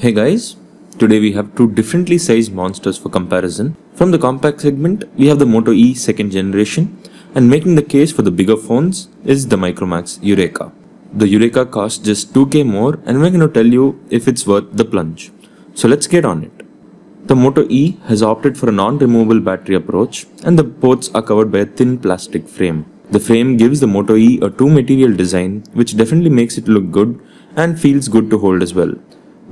Hey guys, today we have two differently sized monsters for comparison. From the compact segment, we have the Moto E second generation, and making the case for the bigger phones is the Micromax Yureka. The Yureka costs just 2k more, and we're going to tell you if it's worth the plunge. So let's get on it. The Moto E has opted for a non-removable battery approach, and the ports are covered by a thin plastic frame. The frame gives the Moto E a two material design, which definitely makes it look good and feels good to hold as well.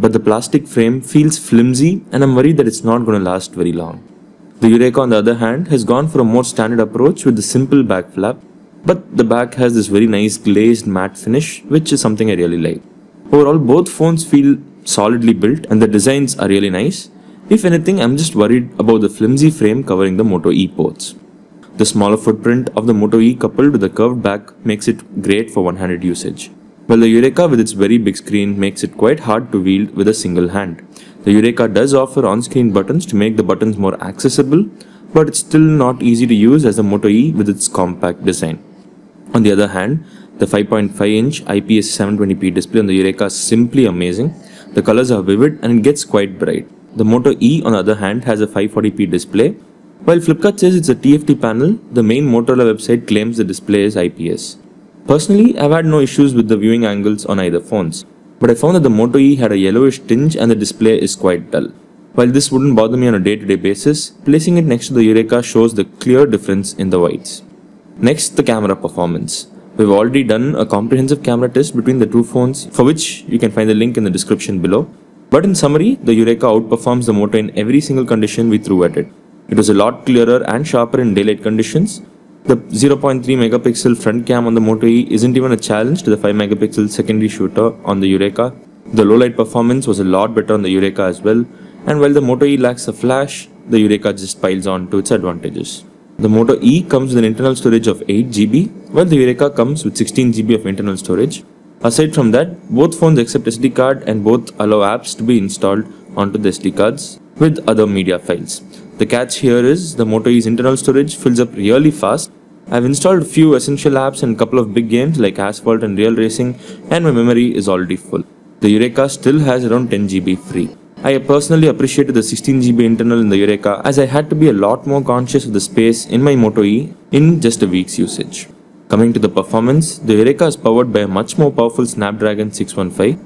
But the plastic frame feels flimsy, and I'm worried that it's not going to last very long. The Yureka, on the other hand, has gone for a more standard approach with the simple back flap, but the back has this very nice glazed matte finish, which is something I really like. Overall, both phones feel solidly built and the designs are really nice. If anything, I'm just worried about the flimsy frame covering the Moto E ports. The smaller footprint of the Moto E coupled with the curved back makes it great for one-handed usage. While the Yureka with its very big screen makes it quite hard to wield with a single hand. The Yureka does offer on-screen buttons to make the buttons more accessible, but it's still not easy to use as the Moto E with its compact design. On the other hand, the 5.5-inch IPS 720p display on the Yureka is simply amazing. The colors are vivid and it gets quite bright. The Moto E, on the other hand, has a 540p display. While Flipkart says it's a TFT panel, the main Motorola website claims the display is IPS. Personally, I've had no issues with the viewing angles on either phones, but I found that the Moto E had a yellowish tinge and the display is quite dull. While this wouldn't bother me on a day-to-day basis, placing it next to the Yureka shows the clear difference in the whites. Next, the camera performance. We've already done a comprehensive camera test between the two phones, for which you can find the link in the description below. But in summary, the Yureka outperforms the Moto in every single condition we threw at it. It was a lot clearer and sharper in daylight conditions. The 0.3 megapixel front cam on the Moto E isn't even a challenge to the 5 megapixel secondary shooter on the Yureka. The low light performance was a lot better on the Yureka as well, and while the Moto E lacks a flash, the Yureka just piles on to its advantages. The Moto E comes with an internal storage of 8GB, while the Yureka comes with 16GB of internal storage. Aside from that, both phones accept SD card and both allow apps to be installed onto the SD cards with other media files. The catch here is the Moto E's internal storage fills up really fast. I've installed a few essential apps and a couple of big games like Asphalt and Real Racing, and my memory is already full. The Yureka still has around 10GB free. I personally appreciated the 16GB internal in the Yureka as I had to be a lot more conscious of the space in my Moto E in just a week's usage. Coming to the performance, the Yureka is powered by a much more powerful Snapdragon 615.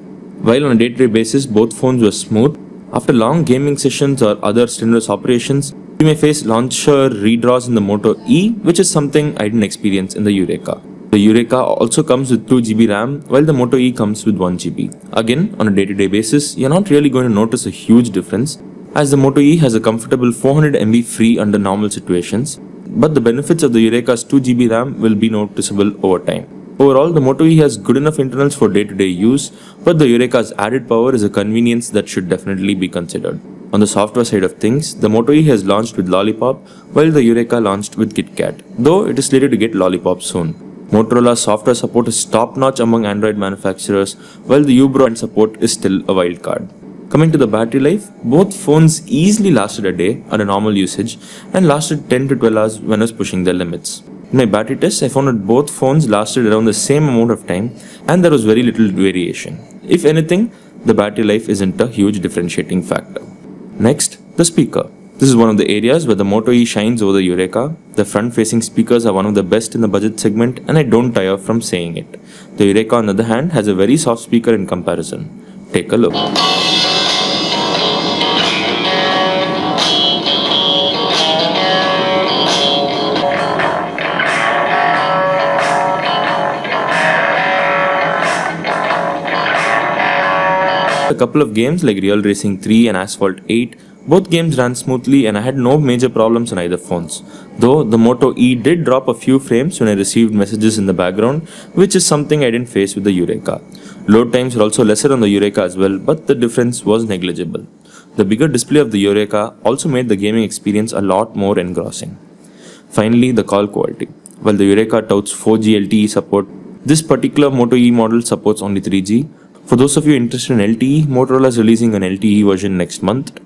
While on a day-to-day basis both phones were smooth, after long gaming sessions or other strenuous operations, you may face launcher redraws in the Moto E, which is something I didn't experience in the Yureka. The Yureka also comes with 2GB RAM, while the Moto E comes with 1GB. Again, on a day-to-day basis, you're not really going to notice a huge difference, as the Moto E has a comfortable 400MB free under normal situations, but the benefits of the Yureka's 2GB RAM will be noticeable over time. Overall, the Moto E has good enough internals for day-to-day use, but the Yureka's added power is a convenience that should definitely be considered. On the software side of things, the Moto E has launched with Lollipop, while the Yureka launched with KitKat, though it is slated to get Lollipop soon. Motorola's software support is top-notch among Android manufacturers, while the Ubrand support is still a wildcard. Coming to the battery life, both phones easily lasted a day under normal usage and lasted 10 to 12 hours when I was pushing their limits. In my battery test, I found that both phones lasted around the same amount of time and there was very little variation. If anything, the battery life isn't a huge differentiating factor. Next, the speaker. This is one of the areas where the Moto E shines over the Yureka. The front-facing speakers are one of the best in the budget segment and I don't tire from saying it. The Yureka, on the other hand, has a very soft speaker in comparison. Take a look. A couple of games like Real Racing 3 and Asphalt 8, both games ran smoothly and I had no major problems on either phones. Though the Moto E did drop a few frames when I received messages in the background, which is something I didn't face with the Yureka. Load times were also lesser on the Yureka as well, but the difference was negligible. The bigger display of the Yureka also made the gaming experience a lot more engrossing. Finally, the call quality. While the Yureka touts 4G LTE support, this particular Moto E model supports only 3G. For those of you interested in LTE, Motorola is releasing an LTE version next month.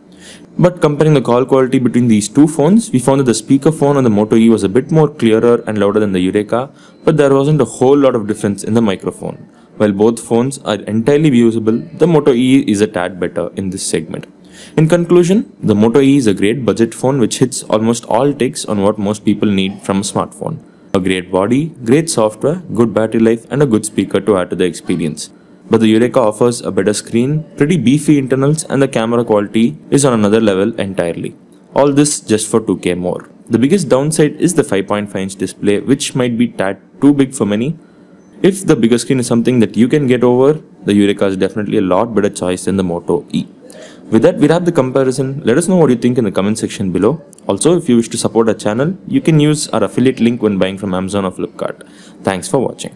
But comparing the call quality between these two phones, we found that the speakerphone on the Moto E was a bit more clearer and louder than the Yureka, but there wasn't a whole lot of difference in the microphone. While both phones are entirely usable, the Moto E is a tad better in this segment. In conclusion, the Moto E is a great budget phone which hits almost all ticks on what most people need from a smartphone. A great body, great software, good battery life and a good speaker to add to the experience. But the Yureka offers a better screen, pretty beefy internals and the camera quality is on another level entirely. All this just for 2K more. The biggest downside is the 5.5-inch display, which might be tad too big for many. If the bigger screen is something that you can get over, the Yureka is definitely a lot better choice than the Moto E. With that, we wrap the comparison. Let us know what you think in the comment section below. Also, if you wish to support our channel, you can use our affiliate link when buying from Amazon or Flipkart. Thanks for watching.